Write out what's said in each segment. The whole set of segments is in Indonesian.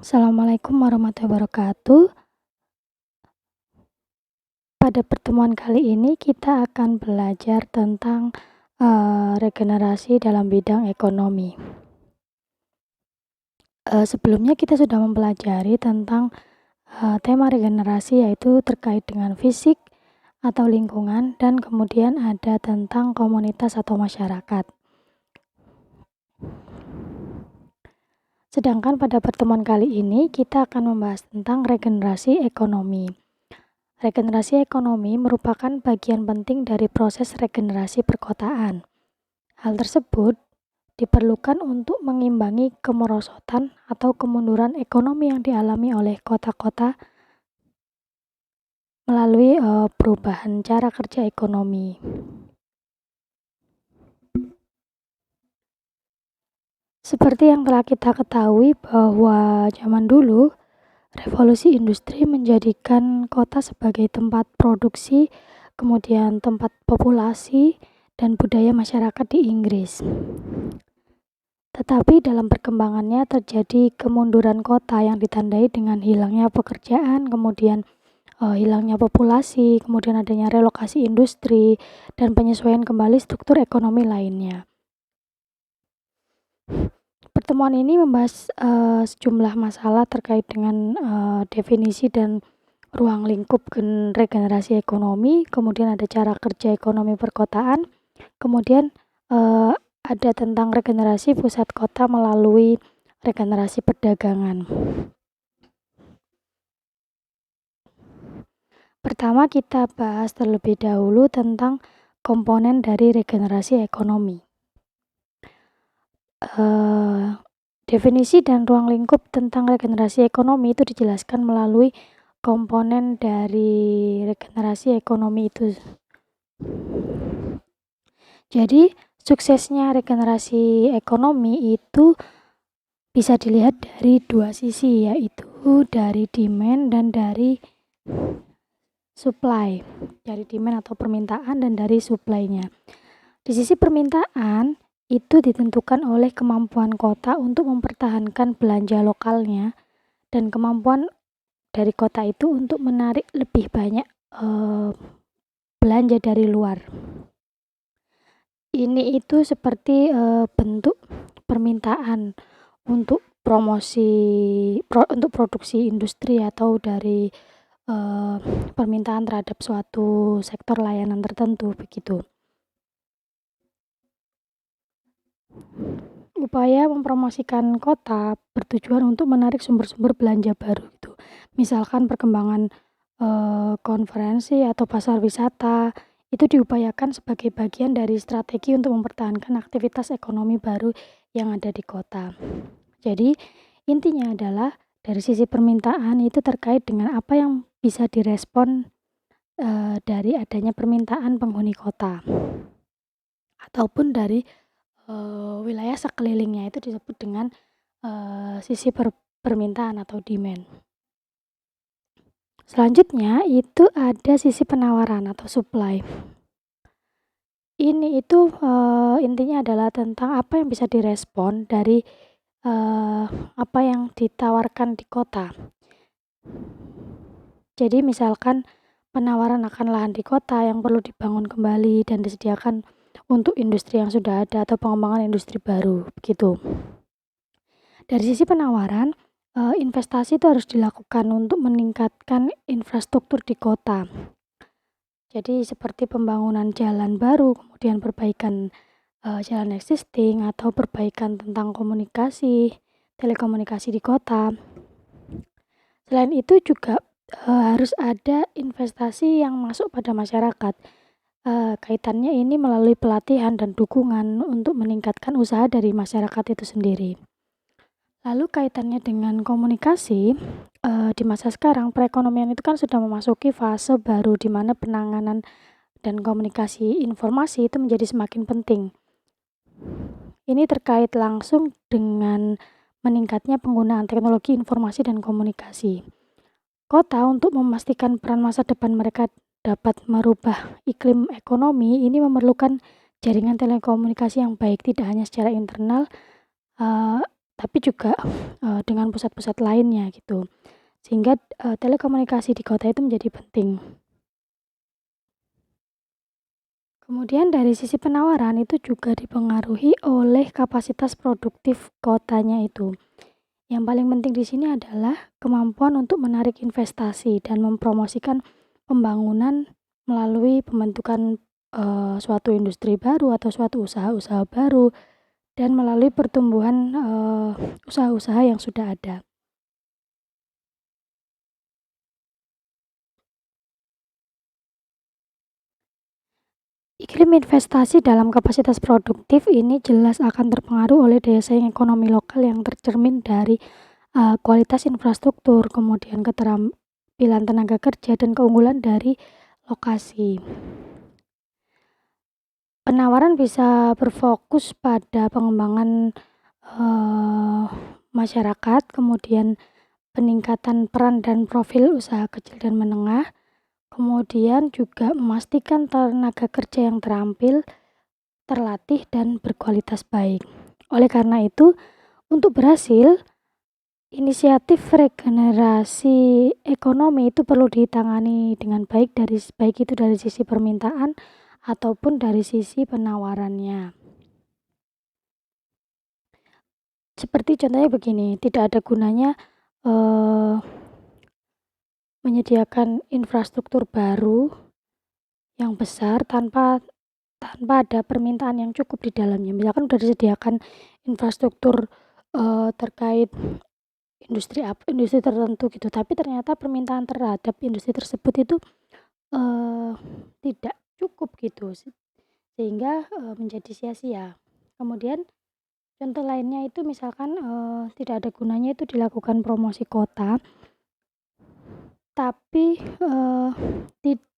Assalamualaikum warahmatullahi wabarakatuh. Pada pertemuan kali ini kita akan belajar tentang regenerasi dalam bidang ekonomi. Sebelumnya kita sudah mempelajari tentang tema regenerasi, yaitu terkait dengan fisik atau lingkungan, dan kemudian ada tentang komunitas atau masyarakat. Sedangkan pada pertemuan kali ini kita akan membahas tentang regenerasi ekonomi. Regenerasi ekonomi merupakan bagian penting dari proses regenerasi perkotaan. Hal tersebut diperlukan untuk mengimbangi kemerosotan atau kemunduran ekonomi yang dialami oleh kota-kota melalui perubahan cara kerja ekonomi. Seperti yang telah kita ketahui bahwa zaman dulu revolusi industri menjadikan kota sebagai tempat produksi, kemudian tempat populasi dan budaya masyarakat di Inggris. Tetapi dalam perkembangannya terjadi kemunduran kota yang ditandai dengan hilangnya pekerjaan, kemudian hilangnya populasi, kemudian adanya relokasi industri, dan penyesuaian kembali struktur ekonomi lainnya. Pertemuan ini membahas sejumlah masalah terkait dengan definisi dan ruang lingkup regenerasi ekonomi, kemudian ada cara kerja ekonomi perkotaan, kemudian ada tentang regenerasi pusat kota melalui regenerasi perdagangan. Pertama kita bahas terlebih dahulu tentang komponen dari regenerasi ekonomi. Definisi dan ruang lingkup tentang regenerasi ekonomi itu dijelaskan melalui komponen dari regenerasi ekonomi itu. Jadi, suksesnya regenerasi ekonomi itu bisa dilihat dari dua sisi, yaitu dari demand dan dari supply. Dari demand atau permintaan dan dari supply-nya. Di sisi permintaan, itu ditentukan oleh kemampuan kota untuk mempertahankan belanja lokalnya dan kemampuan dari kota itu untuk menarik lebih banyak belanja dari luar. Ini itu seperti bentuk permintaan untuk untuk produksi industri atau dari permintaan terhadap suatu sektor layanan tertentu begitu. Upaya mempromosikan kota bertujuan untuk menarik sumber-sumber belanja baru gitu. Misalkan perkembangan konferensi atau pasar wisata itu diupayakan sebagai bagian dari strategi untuk mempertahankan aktivitas ekonomi baru yang ada di kota. Jadi intinya adalah dari sisi permintaan itu terkait dengan apa yang bisa direspon dari adanya permintaan penghuni kota ataupun dari wilayah sekelilingnya, itu disebut dengan sisi permintaan atau demand. Selanjutnya itu ada sisi penawaran atau supply. Ini itu intinya adalah tentang apa yang bisa direspon dari apa yang ditawarkan di kota. Jadi misalkan penawaran akan lahan di kota yang perlu dibangun kembali dan disediakan untuk industri yang sudah ada atau pengembangan industri baru begitu. Dari sisi penawaran, investasi itu harus dilakukan untuk meningkatkan infrastruktur di kota. Jadi seperti pembangunan jalan baru, kemudian perbaikan jalan existing atau perbaikan tentang komunikasi, telekomunikasi di kota. Selain itu juga harus ada investasi yang masuk pada masyarakat. Kaitannya ini melalui pelatihan dan dukungan untuk meningkatkan usaha dari masyarakat itu sendiri. Lalu kaitannya dengan komunikasi, di masa sekarang perekonomian itu kan sudah memasuki fase baru di mana penanganan dan komunikasi informasi itu menjadi semakin penting. Ini terkait langsung dengan meningkatnya penggunaan teknologi informasi dan komunikasi. Kota untuk memastikan peran masa depan mereka dapat merubah iklim ekonomi ini memerlukan jaringan telekomunikasi yang baik, tidak hanya secara internal tapi juga dengan pusat-pusat lainnya gitu. Sehingga telekomunikasi di kota itu menjadi penting. Kemudian dari sisi penawaran itu juga dipengaruhi oleh kapasitas produktif kotanya itu. Yang paling penting di sini adalah kemampuan untuk menarik investasi dan mempromosikan pembangunan melalui pembentukan suatu industri baru atau suatu usaha-usaha baru dan melalui pertumbuhan usaha-usaha yang sudah ada. Iklim investasi dalam kapasitas produktif ini jelas akan terpengaruh oleh daya saing ekonomi lokal yang tercermin dari kualitas infrastruktur, kemudian keterampilan tenaga kerja, dan keunggulan dari lokasi. Penawaran bisa berfokus pada pengembangan masyarakat, kemudian peningkatan peran dan profil usaha kecil dan menengah, kemudian juga memastikan tenaga kerja yang terampil, terlatih, dan berkualitas baik. Oleh karena itu, untuk berhasil, inisiatif regenerasi ekonomi itu perlu ditangani dengan baik itu dari sisi permintaan ataupun dari sisi penawarannya. Seperti contohnya begini, tidak ada gunanya menyediakan infrastruktur baru yang besar tanpa ada permintaan yang cukup di dalamnya. Misalkan sudah disediakan infrastruktur terkait industri tertentu gitu, tapi ternyata permintaan terhadap industri tersebut itu tidak cukup gitu, sehingga menjadi sia-sia. Kemudian contoh lainnya itu misalkan tidak ada gunanya itu dilakukan promosi kota, tapi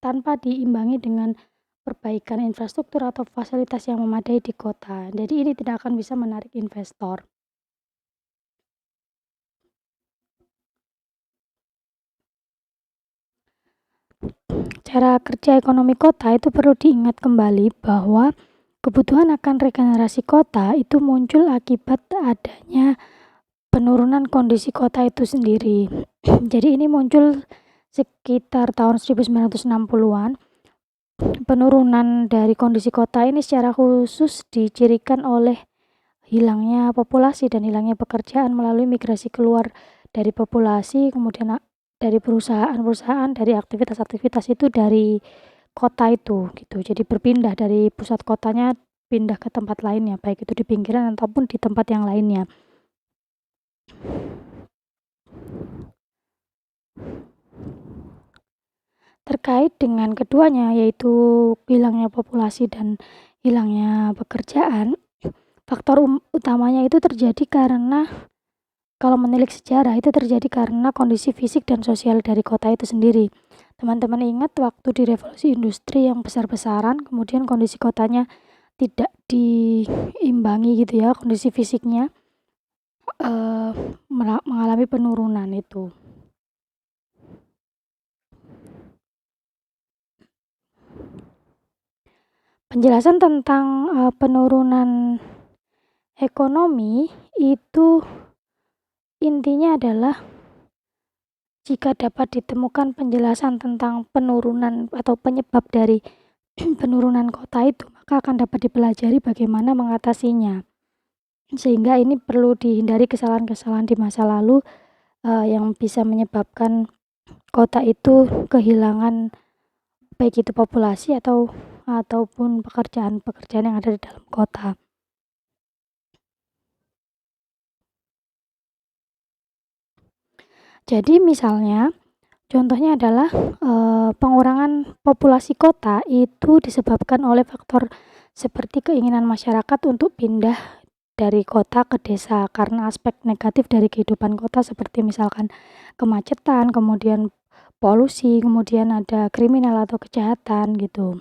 tanpa diimbangi dengan perbaikan infrastruktur atau fasilitas yang memadai di kota. Jadi ini tidak akan bisa menarik investor. Cara kerja ekonomi kota itu perlu diingat kembali bahwa kebutuhan akan regenerasi kota itu muncul akibat adanya penurunan kondisi kota itu sendiri. Jadi ini muncul sekitar tahun 1960-an. Penurunan dari kondisi kota ini secara khusus dicirikan oleh hilangnya populasi dan hilangnya pekerjaan melalui migrasi keluar dari populasi, kemudian dari perusahaan-perusahaan, dari aktivitas-aktivitas itu dari kota itu gitu. Jadi berpindah dari pusat kotanya pindah ke tempat lainnya, baik itu di pinggiran ataupun di tempat yang lainnya. Terkait dengan keduanya, yaitu hilangnya populasi dan hilangnya pekerjaan, faktor utamanya itu terjadi karena, kalau menilik sejarah, itu terjadi karena kondisi fisik dan sosial dari kota itu sendiri. Teman-teman ingat waktu di revolusi industri yang besar-besaran, kemudian kondisi kotanya tidak diimbangi gitu ya, kondisi fisiknya mengalami penurunan itu. Penjelasan tentang penurunan ekonomi itu intinya adalah jika dapat ditemukan penjelasan tentang penurunan atau penyebab dari penurunan kota itu, maka akan dapat dipelajari bagaimana mengatasinya. Sehingga ini perlu dihindari kesalahan-kesalahan di masa lalu yang bisa menyebabkan kota itu kehilangan baik itu populasi ataupun pekerjaan-pekerjaan yang ada di dalam kota. Jadi misalnya contohnya adalah pengurangan populasi kota itu disebabkan oleh faktor seperti keinginan masyarakat untuk pindah dari kota ke desa karena aspek negatif dari kehidupan kota seperti misalkan kemacetan, kemudian polusi, kemudian ada kriminal atau kejahatan gitu.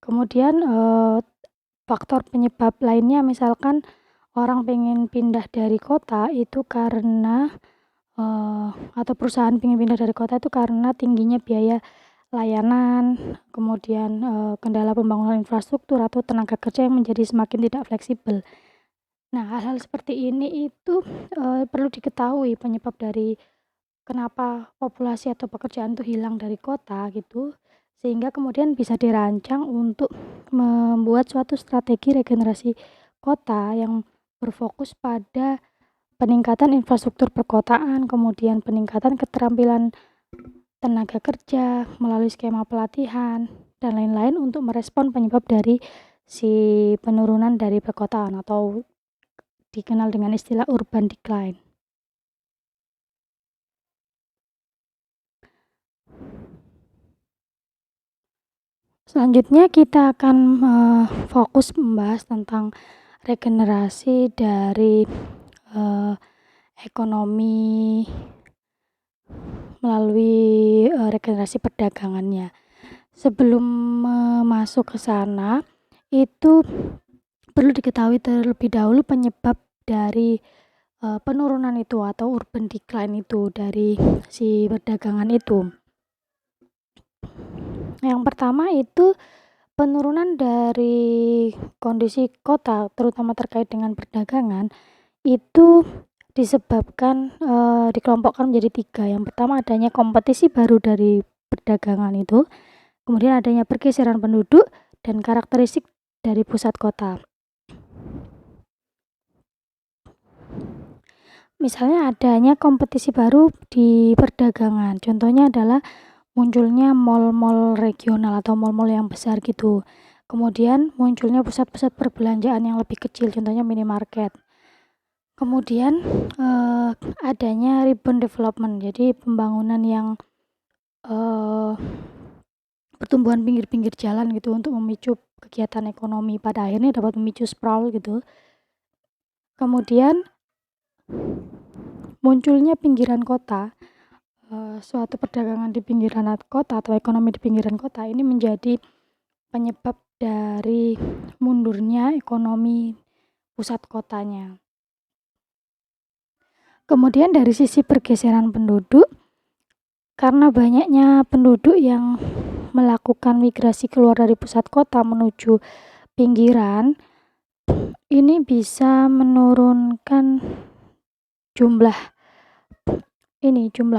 Kemudian faktor penyebab lainnya misalkan orang pengen pindah dari kota itu karena atau perusahaan pengen pindah dari kota itu karena tingginya biaya layanan, kemudian kendala pembangunan infrastruktur atau tenaga kerja yang menjadi semakin tidak fleksibel. Nah, hal-hal seperti ini itu perlu diketahui penyebab dari kenapa populasi atau pekerjaan itu hilang dari kota gitu, sehingga kemudian bisa dirancang untuk membuat suatu strategi regenerasi kota yang berfokus pada peningkatan infrastruktur perkotaan, kemudian peningkatan keterampilan tenaga kerja melalui skema pelatihan dan lain-lain untuk merespon penyebab dari si penurunan dari perkotaan atau dikenal dengan istilah urban decline. Selanjutnya kita akan fokus membahas tentang regenerasi dari ekonomi melalui regenerasi perdagangannya. Sebelum masuk ke sana, itu perlu diketahui terlebih dahulu penyebab dari penurunan itu atau urban decline itu dari si perdagangan itu. Yang pertama itu penurunan dari kondisi kota, terutama terkait dengan perdagangan, itu disebabkan dikelompokkan menjadi 3. Yang pertama adanya kompetisi baru dari perdagangan itu, kemudian adanya pergeseran penduduk dan karakteristik dari pusat kota. Misalnya adanya kompetisi baru di perdagangan, contohnya adalah munculnya mall-mall regional atau mall-mall yang besar gitu. Kemudian munculnya pusat-pusat perbelanjaan yang lebih kecil, contohnya minimarket. Kemudian adanya urban development, jadi pembangunan yang pertumbuhan pinggir-pinggir jalan gitu untuk memicu kegiatan ekonomi, pada akhirnya dapat memicu sprawl gitu. Kemudian munculnya pinggiran kota, suatu perdagangan di pinggiran kota atau ekonomi di pinggiran kota ini menjadi penyebab dari mundurnya ekonomi pusat kotanya. Kemudian dari sisi pergeseran penduduk, karena banyaknya penduduk yang melakukan migrasi keluar dari pusat kota menuju pinggiran, ini bisa menurunkan jumlah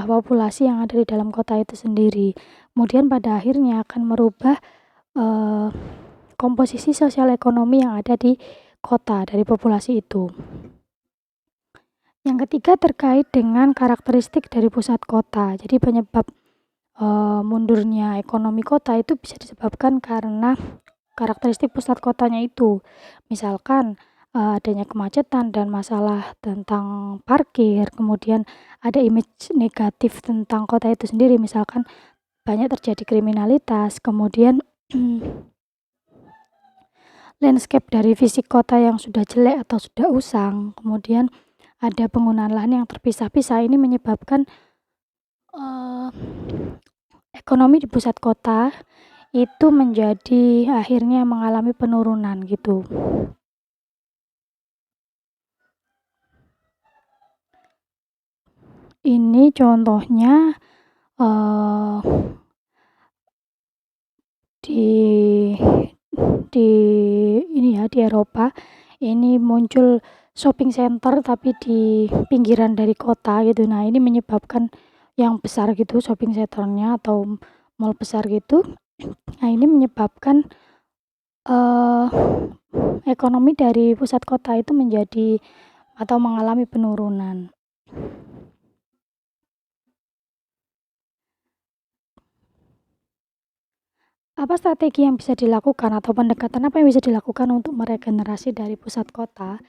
populasi yang ada di dalam kota itu sendiri. Kemudian pada akhirnya akan merubah komposisi sosial ekonomi yang ada di kota dari populasi itu. Yang ketiga terkait dengan karakteristik dari pusat kota. Jadi penyebab mundurnya ekonomi kota itu bisa disebabkan karena karakteristik pusat kotanya itu. Misalkan adanya kemacetan dan masalah tentang parkir, kemudian ada image negatif tentang kota itu sendiri, misalkan banyak terjadi kriminalitas, kemudian landscape dari fisik kota yang sudah jelek atau sudah usang, kemudian ada penggunaan lahan yang terpisah-pisah, ini menyebabkan ekonomi di pusat kota itu menjadi akhirnya mengalami penurunan gitu. Ini contohnya di Eropa ini muncul shopping center tapi di pinggiran dari kota gitu. Nah, ini menyebabkan yang besar gitu shopping centernya atau mall besar gitu. Nah, ini menyebabkan ekonomi dari pusat kota itu menjadi atau mengalami penurunan. Apa strategi yang bisa dilakukan atau pendekatan apa yang bisa dilakukan untuk meregenerasi dari pusat kota?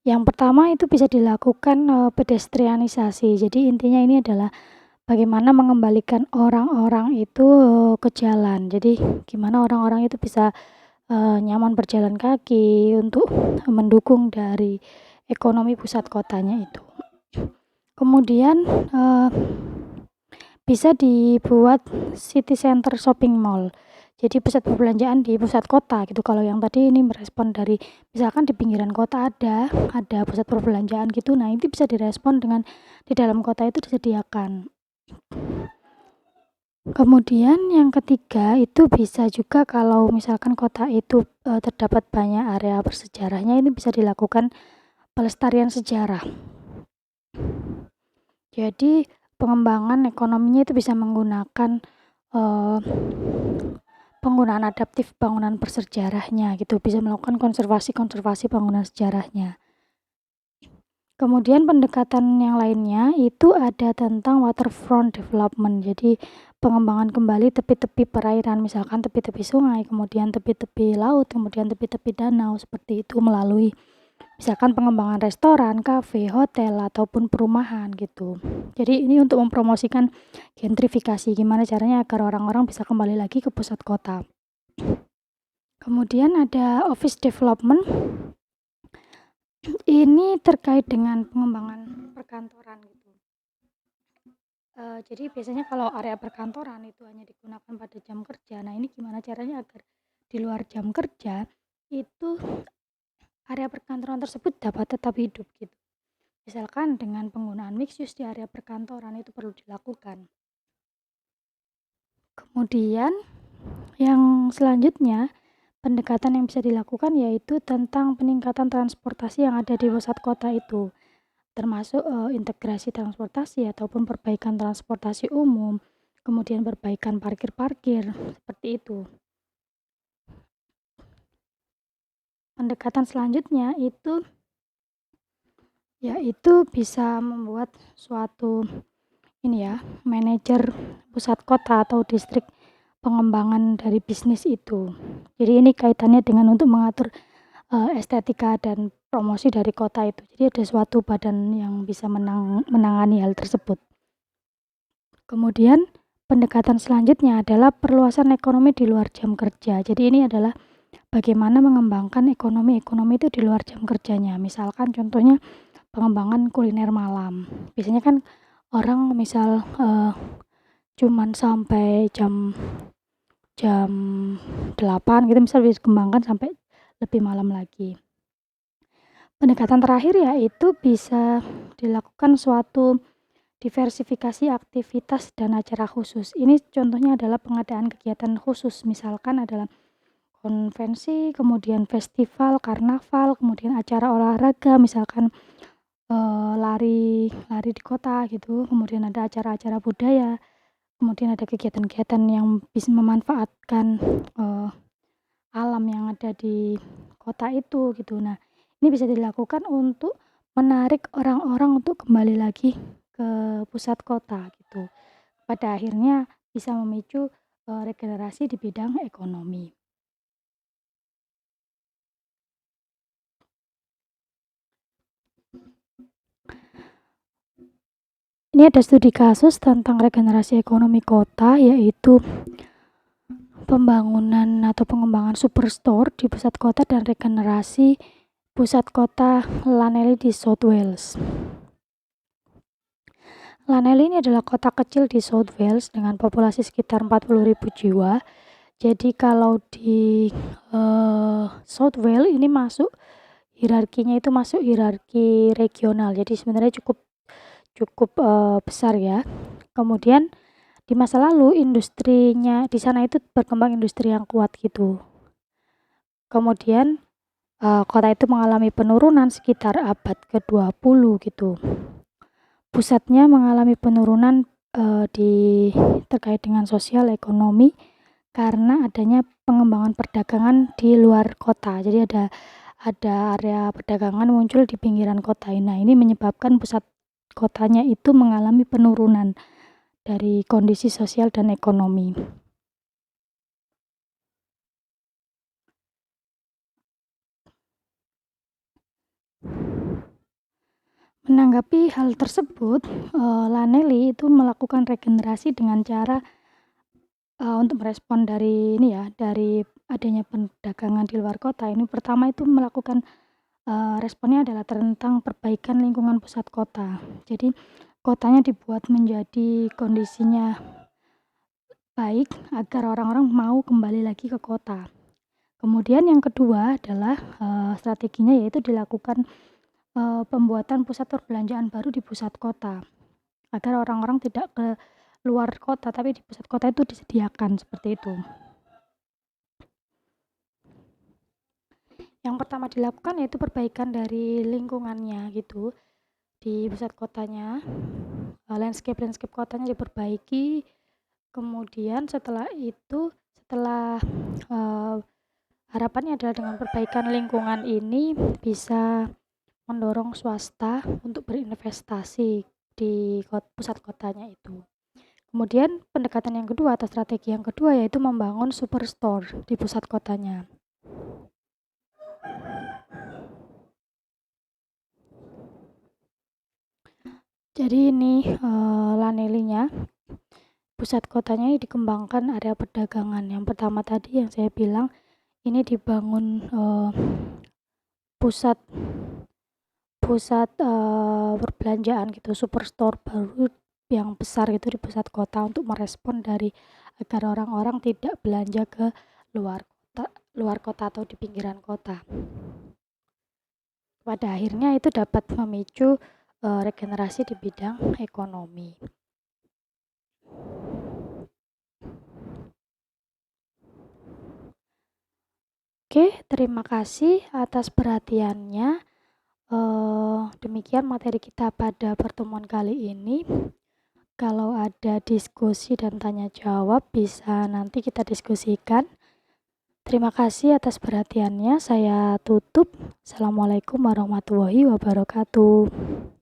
Yang pertama itu bisa dilakukan pedestrianisasi. Jadi intinya ini adalah bagaimana mengembalikan orang-orang itu ke jalan. Jadi gimana orang-orang itu bisa nyaman berjalan kaki untuk mendukung dari ekonomi pusat kotanya itu. Kemudian bisa dibuat city center shopping mall. Jadi pusat perbelanjaan di pusat kota gitu. Kalau yang tadi ini merespon dari misalkan di pinggiran kota ada pusat perbelanjaan gitu. Nah, itu bisa direspon dengan di dalam kota itu disediakan. Kemudian yang ketiga itu bisa juga kalau misalkan kota itu terdapat banyak area bersejarahnya, ini bisa dilakukan pelestarian sejarah. Jadi pengembangan ekonominya itu bisa menggunakan eh, penggunaan adaptif bangunan bersejarahnya gitu, bisa melakukan konservasi bangunan sejarahnya. Kemudian pendekatan yang lainnya itu ada tentang waterfront development. Jadi pengembangan kembali tepi-tepi perairan, misalkan tepi-tepi sungai, kemudian tepi-tepi laut, kemudian tepi-tepi danau, seperti itu melalui misalkan pengembangan restoran, kafe, hotel, ataupun perumahan gitu. Jadi ini untuk mempromosikan gentrifikasi, gimana caranya agar orang-orang bisa kembali lagi ke pusat kota. Kemudian ada office development. Ini terkait dengan pengembangan perkantoran gitu. Jadi biasanya kalau area perkantoran itu hanya digunakan pada jam kerja. Nah, ini gimana caranya agar di luar jam kerja itu area perkantoran tersebut dapat tetap hidup gitu. Misalkan dengan penggunaan mixed use di area perkantoran itu perlu dilakukan. Kemudian yang selanjutnya pendekatan yang bisa dilakukan yaitu tentang peningkatan transportasi yang ada di pusat kota itu, termasuk integrasi transportasi ataupun perbaikan transportasi umum, kemudian perbaikan parkir-parkir, seperti itu. Pendekatan selanjutnya itu yaitu bisa membuat suatu manajer pusat kota atau distrik pengembangan dari bisnis itu. Jadi ini kaitannya dengan untuk mengatur estetika dan promosi dari kota itu. Jadi ada suatu badan yang bisa menangani hal tersebut. Kemudian pendekatan selanjutnya adalah perluasan ekonomi di luar jam kerja. Jadi ini adalah bagaimana mengembangkan ekonomi itu di luar jam kerjanya. Misalkan contohnya pengembangan kuliner malam. Biasanya kan orang misal cuman sampai jam jam 8 gitu, misal bisa dikembangkan sampai lebih malam lagi. Pendekatan terakhir yaitu bisa dilakukan suatu diversifikasi aktivitas dan acara khusus. Ini contohnya adalah pengadaan kegiatan khusus, misalkan adalah konvensi, kemudian festival, karnaval, kemudian acara olahraga, misalkan lari di kota gitu, kemudian ada acara-acara budaya, kemudian ada kegiatan-kegiatan yang bisa memanfaatkan alam yang ada di kota itu gitu. Nah, ini bisa dilakukan untuk menarik orang-orang untuk kembali lagi ke pusat kota gitu. Pada akhirnya bisa memicu regenerasi di bidang ekonomi. Ini ada studi kasus tentang regenerasi ekonomi kota, yaitu pembangunan atau pengembangan superstore di pusat kota dan regenerasi pusat kota Llanelli di South Wales. Llanelli ini adalah kota kecil di South Wales dengan populasi sekitar 40.000 jiwa. Jadi kalau di South Wales ini masuk hierarki regional. Jadi sebenarnya cukup besar ya. Kemudian di masa lalu industrinya di sana itu berkembang industri yang kuat gitu. Kemudian kota itu mengalami penurunan sekitar abad ke-20 gitu. Pusatnya mengalami penurunan terkait dengan sosial ekonomi karena adanya pengembangan perdagangan di luar kota. Jadi ada area perdagangan muncul di pinggiran kota. Nah, ini menyebabkan pusat kotanya itu mengalami penurunan dari kondisi sosial dan ekonomi. Menanggapi hal tersebut, Llanelli itu melakukan regenerasi dengan cara untuk merespon dari dari adanya perdagangan di luar kota. Ini pertama itu melakukan responnya adalah tentang perbaikan lingkungan pusat kota. Jadi kotanya dibuat menjadi kondisinya baik agar orang-orang mau kembali lagi ke kota. Kemudian yang kedua adalah strateginya yaitu dilakukan pembuatan pusat perbelanjaan baru di pusat kota agar orang-orang tidak luar kota, tapi di pusat kota itu disediakan seperti itu. Yang pertama dilakukan yaitu perbaikan dari lingkungannya gitu di pusat kotanya. Landscape kotanya diperbaiki. Kemudian setelah harapannya adalah dengan perbaikan lingkungan ini bisa mendorong swasta untuk berinvestasi di pusat kotanya itu. Kemudian pendekatan yang kedua atau strategi yang kedua yaitu membangun superstore di pusat kotanya. Jadi ini Lanelinya, pusat kotanya ini dikembangkan area perdagangan. Yang pertama tadi yang saya bilang ini dibangun pusat perbelanjaan gitu, superstore baru yang besar itu di pusat kota untuk merespon dari agar orang-orang tidak belanja ke luar kota atau di pinggiran kota. Pada akhirnya itu dapat memicu regenerasi di bidang ekonomi. Oke, terima kasih atas perhatiannya. Demikian materi kita pada pertemuan kali ini. Kalau ada diskusi dan tanya jawab bisa nanti kita diskusikan. Terima kasih atas perhatiannya. Saya tutup. Assalamualaikum warahmatullahi wabarakatuh.